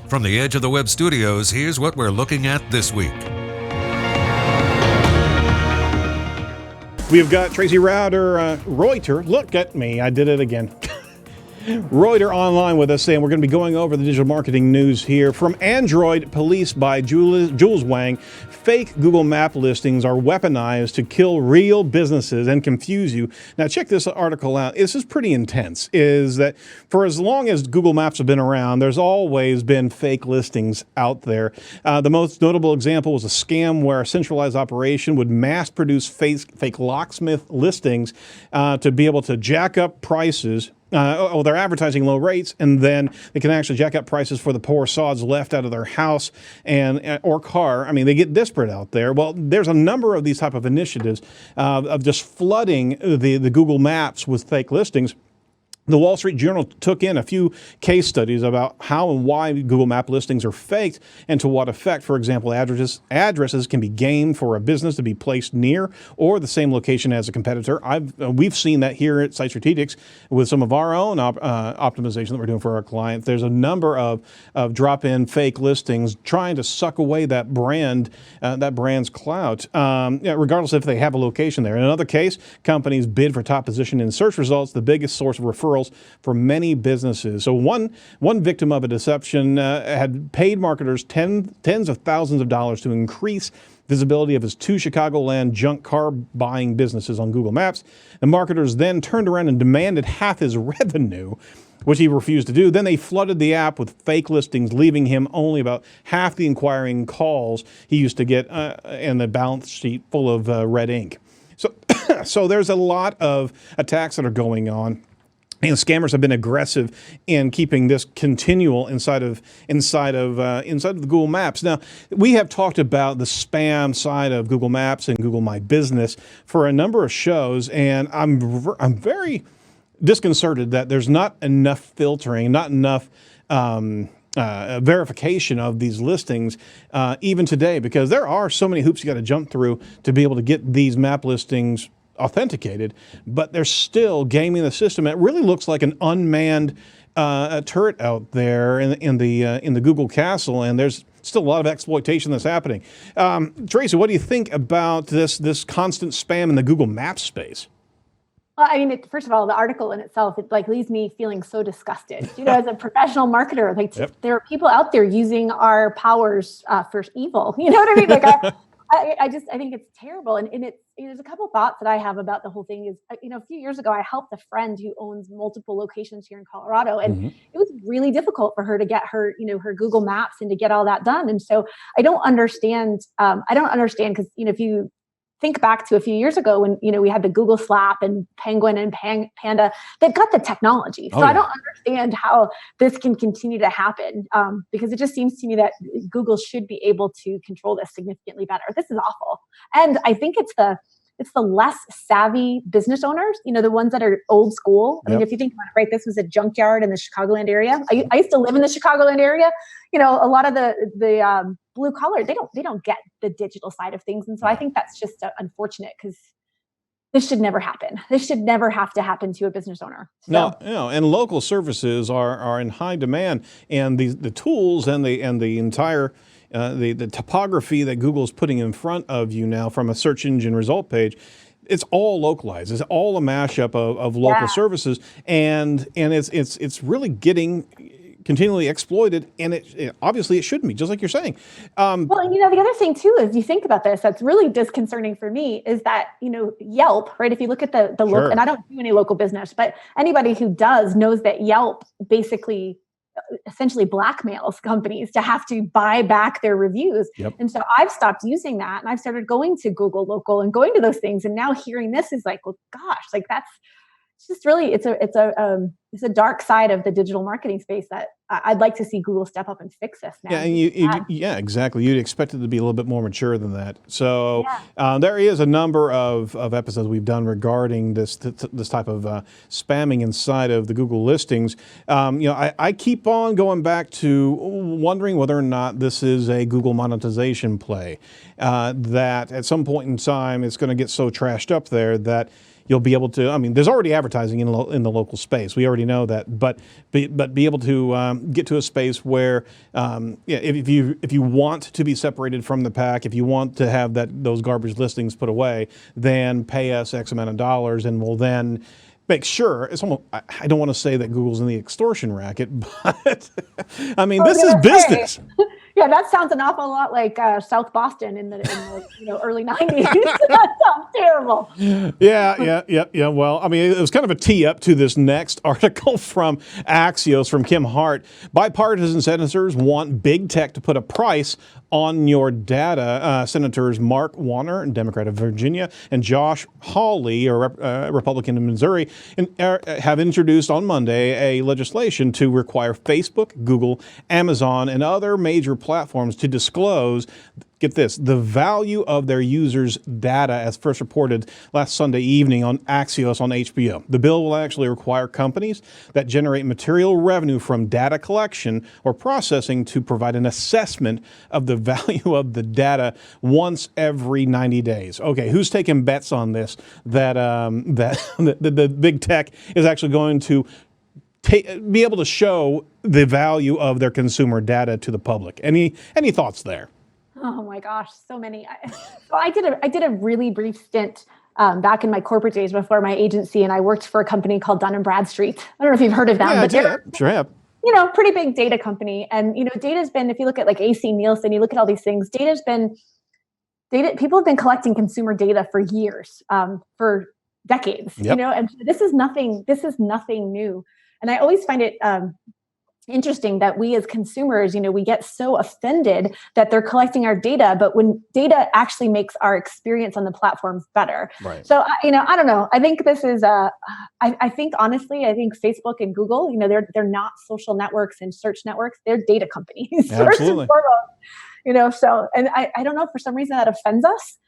From the Edge of the Web studios, here's what we're looking at this week. We've got Traci Reuter. Look at me, I did it again. Reuter online with us, and we're going to be going over the digital marketing news here. From Android Police by Jules Wang, fake Google Map listings are weaponized to kill real businesses and confuse you. Now check this article out. This is pretty intense. Is that for as long as Google Maps have been around, there's always been fake listings out there. The most notable example was a scam where a centralized operation would mass produce fake locksmith listings to be able to jack up prices. They're advertising low rates, and then they can actually jack up prices for the poor sods left out of their house or car. I mean, they get desperate out there. Well, there's a number of these type of initiatives of just flooding the Google Maps with fake listings. The Wall Street Journal took in a few case studies about how and why Google Map listings are faked and to what effect. For example, addresses can be gamed for a business to be placed near or the same location as a competitor. We've seen that here at Site Strategics with some of our own optimization that we're doing for our clients. There's a number of drop-in fake listings trying to suck away that brand's clout, regardless if they have a location there. In another case, companies bid for top position in search results, the biggest source of referrals for many businesses. So one victim of a deception had paid marketers tens of thousands of dollars to increase visibility of his two Chicagoland junk car buying businesses on Google Maps. The marketers then turned around and demanded half his revenue, which he refused to do. Then they flooded the app with fake listings, leaving him only about half the inquiring calls he used to get and the balance sheet full of red ink. So there's a lot of attacks that are going on. And scammers have been aggressive in keeping this continual inside of the Google Maps. Now, we have talked about the spam side of Google Maps and Google My Business for a number of shows, and I'm very disconcerted that there's not enough filtering, not enough verification of these listings even today, because there are so many hoops you got to jump through to be able to get these map listings authenticated, but they're still gaming the system. It really looks like an unmanned turret out there in the Google Castle, and there's still a lot of exploitation that's happening. Traci, what do you think about this constant spam in the Google Maps space? Well, I mean, first of all, the article in itself, it leaves me feeling so disgusted. As a professional marketer, there are people out there using our powers for evil. You know what I mean? I think it's terrible. And there's a couple thoughts that I have about the whole thing is, a few years ago, I helped a friend who owns multiple locations here in Colorado. And it was really difficult for her to get her Google Maps and to get all that done. And so I don't understand because, if you think back to a few years ago when, we had the Google Slap and Penguin and Panda, they've got the technology. So I don't understand how this can continue to happen because it just seems to me that Google should be able to control this significantly better. This is awful. And I think it's the less savvy business owners, the ones that are old school. I mean, if you think about it, right, this was a junkyard in the Chicagoland area. I used to live in the Chicagoland area. A lot of the blue collar, they don't get the digital side of things. And so I think that's just unfortunate because this should never happen. This should never have to happen to a business owner. So. No, and local services are in high demand, and the tools and the entire the topography that Google's putting in front of you now from a search engine result page, it's all localized. It's all a mashup of local services, and it's really getting continually exploited, and it obviously it shouldn't be, just like you're saying. Well, the other thing too is you think about this, that's really disconcerting for me is that, Yelp, right? If you look at the local, and I don't do any local business, but anybody who does knows that Yelp basically essentially blackmails companies to have to buy back their reviews. And so I've stopped using that, and I've started going to Google Local and going to those things. And now hearing this is like, well, gosh, it's just really, it's a dark side of the digital marketing space that I'd like to see Google step up and fix this now. Yeah, and exactly. You'd expect it to be a little bit more mature than that. So there is a number of episodes we've done regarding this type of spamming inside of the Google listings. I keep on going back to wondering whether or not this is a Google monetization play, that at some point in time it's going to get so trashed up there that you'll be able to. I mean, there's already advertising in the local space. We already know that, but be able to get to a space where, if you want to be separated from the pack, if you want to have those garbage listings put away, then pay us X amount of dollars, and we'll then make sure. It's almost, I don't want to say that Google's in the extortion racket, but I mean, this is business. Yeah, that sounds an awful lot like South Boston in the early 90s. That sounds terrible. Yeah. Well, I mean, it was kind of a tee up to this next article from Axios from Kim Hart. Bipartisan senators want big tech to put a price on your data. Senators Mark Warner, Democrat of Virginia, and Josh Hawley, a Republican in Missouri, have introduced on Monday a legislation to require Facebook, Google, Amazon, and other major platforms to disclose, get this, the value of their users' data, as first reported last Sunday evening on Axios on HBO. The bill will actually require companies that generate material revenue from data collection or processing to provide an assessment of the value of the data once every 90 days. Okay, who's taking bets on this? That the big tech is actually going to be able to show the value of their consumer data to the public. Any thoughts there? Oh my gosh, so many. I did a really brief stint back in my corporate days before my agency, and I worked for a company called Dun & Bradstreet. I don't know if you've heard of them, but they're sure have. Pretty big data company. And data's been, if you look at like AC Nielsen, you look at all these things, people have been collecting consumer data for years, for decades. Yep. And this is nothing new. And I always find it interesting that we as consumers, we get so offended that they're collecting our data, but when data actually makes our experience on the platforms better. Right. So, I don't know. I think this is, I think honestly, Facebook and Google, they're not social networks and search networks. They're data companies. First and foremost, so, and I don't know, for some reason that offends us.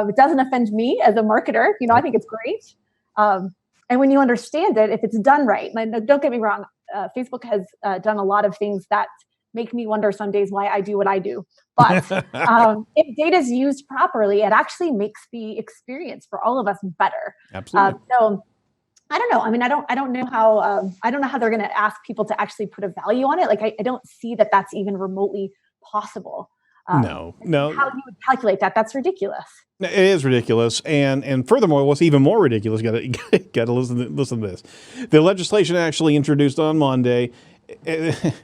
It doesn't offend me as a marketer. I think it's great. And when you understand it, if it's done right, and don't get me wrong, Facebook has done a lot of things that make me wonder some days why I do what I do. But if data is used properly, it actually makes the experience for all of us better. Absolutely. So I don't know. I mean, I don't know how they're going to ask people to actually put a value on it. Like, I don't see that that's even remotely possible. No. How you would calculate that? That's ridiculous. It is ridiculous, and furthermore, what's even more ridiculous? Got to listen to this. The legislation actually introduced on Monday. It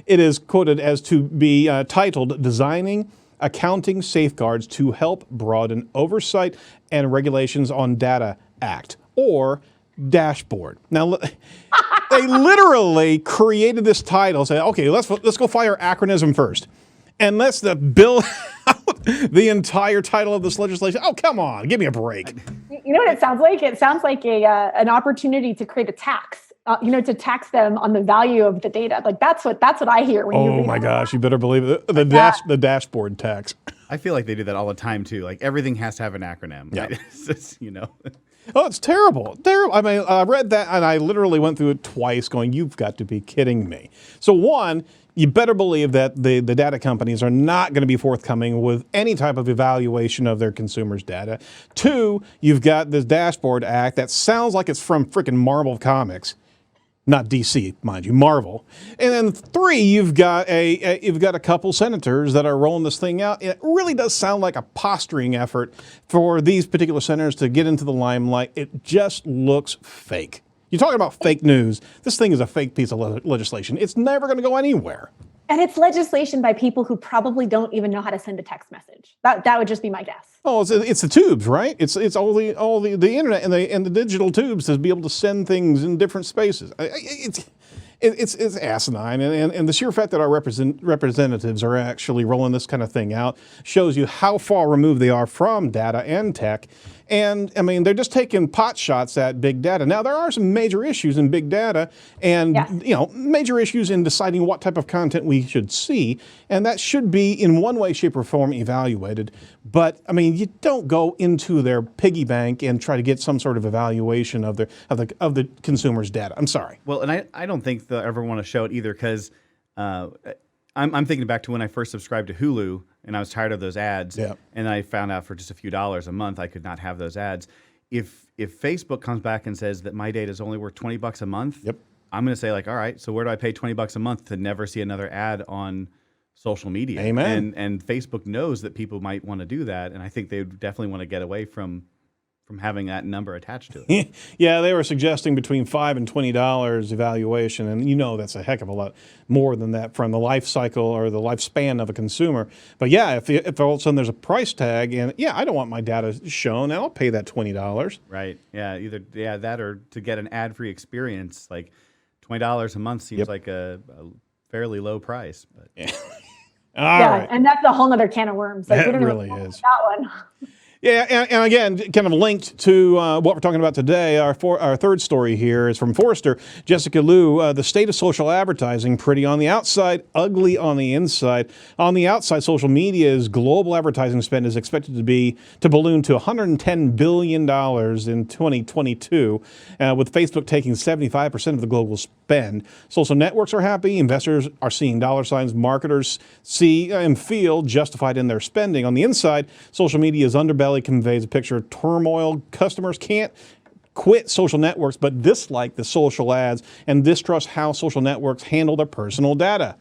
is quoted as to be titled "Designing Accounting Safeguards to Help Broaden Oversight and Regulations on Data Act," or Dashboard. Now, they literally created this title. Say, okay, let's go fire acronym first. And let's bill out the entire title of this legislation. Oh, come on, give me a break. You know what it sounds like? It sounds like an opportunity to create a tax. To tax them on the value of the data. Like that's what I hear when you read. Oh my gosh, you better believe it. The dashboard tax. I feel like they do that all the time too. Like everything has to have an acronym. Yeah. Right? It's just, Oh, it's terrible. I mean, I read that and I literally went through it twice going, you've got to be kidding me. So one, you better believe that the data companies are not going to be forthcoming with any type of evaluation of their consumers' data. Two, you've got this Dashboard Act that sounds like it's from freaking Marvel Comics. Not DC, mind you, Marvel. And then three, you've got a couple senators that are rolling this thing out. It really does sound like a posturing effort for these particular senators to get into the limelight. It just looks fake. You're talking about fake news. This thing is a fake piece of legislation. It's never going to go anywhere. And it's legislation by people who probably don't even know how to send a text message. That would just be my guess. Oh, it's the tubes, right? It's all the internet and the digital tubes to be able to send things in different spaces. It's asinine, and the sheer fact that our representatives are actually rolling this kind of thing out shows you how far removed they are from data and tech. And I mean, they're just taking pot shots at big data. Now, there are some major issues in big data, and yes, major issues in deciding what type of content we should see, and that should be in one way, shape, or form evaluated. But I mean, you don't go into their piggy bank and try to get some sort of evaluation of the consumer's data. I'm sorry. Well, and I don't think they'll ever want to show it either, because I'm thinking back to when I first subscribed to Hulu, and I was tired of those ads. Yeah. And I found out for just a few dollars a month I could not have those ads. if Facebook comes back and says that my data is only worth $20 a month, Yep. I'm going to say like, all right, so where do I pay $20 a month to never see another ad on social media? Amen. And Facebook knows that people might want to do that, and I think they definitely want to get away from having that number attached to it. Yeah, they were suggesting between $5 and $20 evaluation, and that's a heck of a lot more than that from the life cycle or the lifespan of a consumer. But yeah, if all of a sudden there's a price tag, and I don't want my data shown, I'll pay that $20. Right? Yeah, either that or to get an ad-free experience, like $20 a month seems like a fairly low price. But All right. And that's a whole nother can of worms. Like, That we don't really even know is. that one. Yeah, and again, kind of linked to what we're talking about today, our third story here is from Forrester. Jessica Liu, the state of social advertising, pretty on the outside, ugly on the inside. On the outside, social media's global advertising spend is expected to balloon to $110 billion in 2022, with Facebook taking 75% of the global spend. Social networks are happy. Investors are seeing dollar signs. Marketers see and feel justified in their spending. On the inside, social media's underbelly conveys a picture of turmoil. Customers can't quit social networks, but dislike the social ads and distrust how social networks handle their personal data.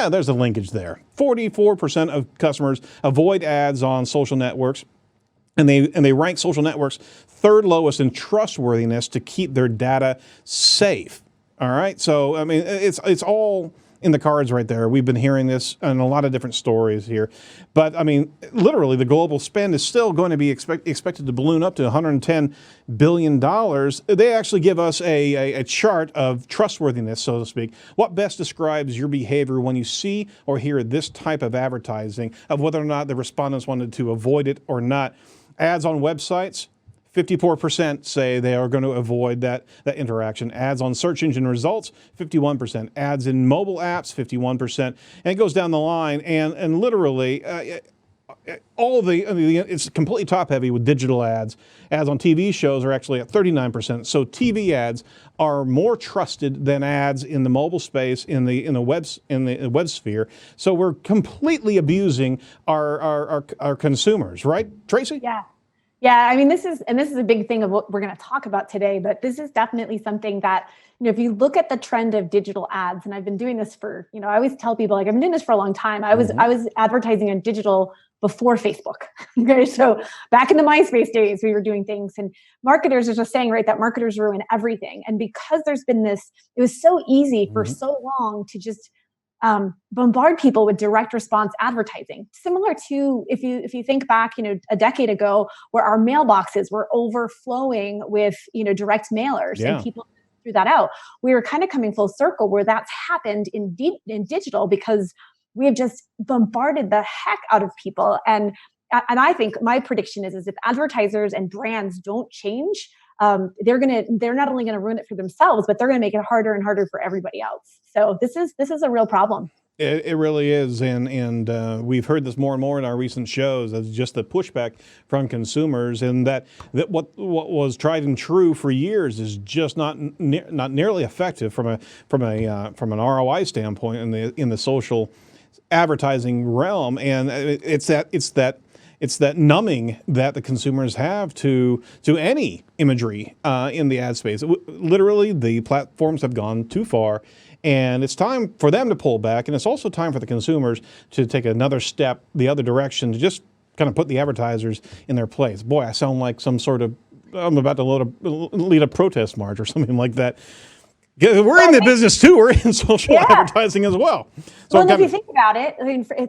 There's a linkage there. 44% of customers avoid ads on social networks, and they rank social networks third lowest in trustworthiness to keep their data safe. All right, so I mean, it's all in the cards right there. We've been hearing this in a lot of different stories here. But I mean, literally, the global spend is still going to be expected to balloon up to $110 billion. They actually give us a chart of trustworthiness, so to speak. What best describes your behavior when you see or hear this type of advertising, of whether or not the respondents wanted to avoid it or not? Ads on websites, 54% say they are going to avoid that interaction. Ads on search engine results, 51%. Ads in mobile apps, 51%. And it goes down the line, and literally it's completely top heavy with digital ads. Ads on TV shows are actually at 39%. So TV ads are more trusted than ads in the mobile space, in the web sphere. So we're completely abusing our consumers, right, Tracy? Yeah. Yeah, I mean, this is a big thing of what we're going to talk about today, but this is definitely something that, if you look at the trend of digital ads, and I've been doing this for, I always tell people, like, I've been doing this for a long time. I was advertising in digital before Facebook. Okay. So back in the MySpace days, we were doing things, and marketers are just saying, right, that marketers ruin everything. And because there's been this, it was so easy for so long to just bombard people with direct response advertising, similar to if you think back, a decade ago, where our mailboxes were overflowing with direct mailers, and people threw that out. We were kind of coming full circle where that's happened in digital, because we have just bombarded the heck out of people. And I think my prediction is if advertisers and brands don't change, they're not only going to ruin it for themselves, but they're going to make it harder and harder for everybody else. So this is a real problem. It really is, and we've heard this more and more in our recent shows as just the pushback from consumers, and that what was tried and true for years is just not nearly effective from an ROI standpoint in the social advertising realm, and it's that numbing that the consumers have to any imagery in the ad space. Literally, the platforms have gone too far, and it's time for them to pull back, and it's also time for the consumers to take another step the other direction, to just kind of put the advertisers in their place. Boy, I sound like I'm about to lead a protest march or something like that. We're in the business too. We're in social advertising as well. So if you think about it, I mean, let's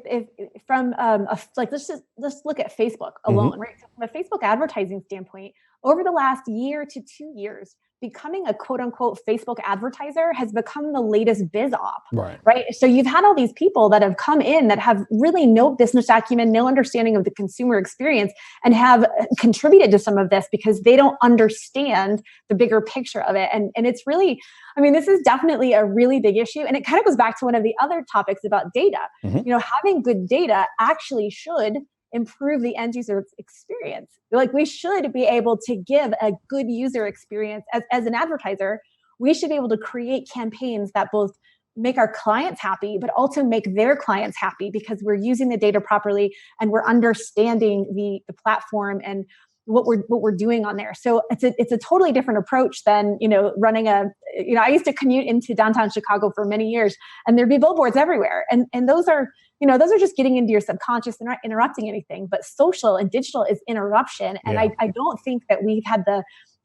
look at Facebook alone, right? So from a Facebook advertising standpoint, over the last year to 2 years, becoming a quote unquote Facebook advertiser has become the latest biz op, right? So you've had all these people that have come in that have really no business acumen, no understanding of the consumer experience, and have contributed to some of this because they don't understand the bigger picture of it. And it's really, I mean, this is definitely a really big issue. And it kind of goes back to one of the other topics about data. Having good data actually should improve the end user experience. Like, we should be able to give a good user experience as an advertiser. We should be able to create campaigns that both make our clients happy, but also make their clients happy, because we're using the data properly and we're understanding the platform and what we're doing on there. So it's a totally different approach than, running I used to commute into downtown Chicago for many years, and there'd be billboards everywhere. And those are just getting into your subconscious. They're not interrupting anything, but social and digital is interruption. And I don't think that we've had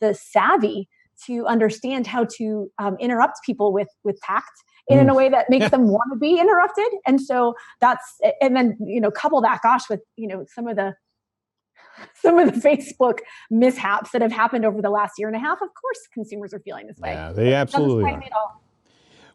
the savvy to understand how to interrupt people with tact in a way that makes them want to be interrupted. And so and then, couple that, with, some of the Facebook mishaps that have happened over the last year and a half. Of course, consumers are feeling this way. Yeah, they absolutely are. At all.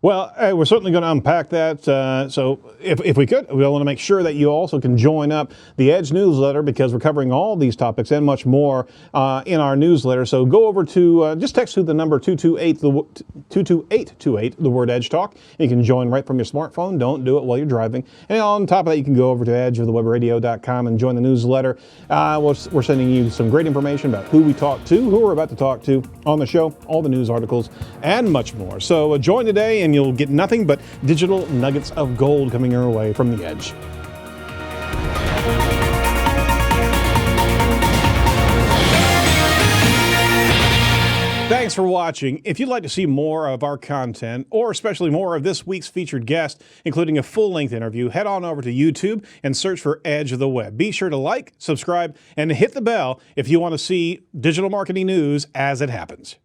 Well, we're certainly going to unpack that. So if we could, we want to make sure that you also can join up the Edge newsletter, because we're covering all these topics and much more in our newsletter. So go over to, just text to the number 22828, the word Edge Talk. And you can join right from your smartphone. Don't do it while you're driving. And on top of that, you can go over to edgeofthewebradio.com and join the newsletter. We're sending you some great information about who we talk to, who we're about to talk to on the show, all the news articles, and much more. So join today, and you'll get nothing but digital nuggets of gold coming your way from the Edge. Thanks for watching. If you'd like to see more of our content, or especially more of this week's featured guest, including a full-length interview, head on over to YouTube and search for Edge of the Web. Be sure to like, subscribe, and hit the bell if you want to see digital marketing news as it happens.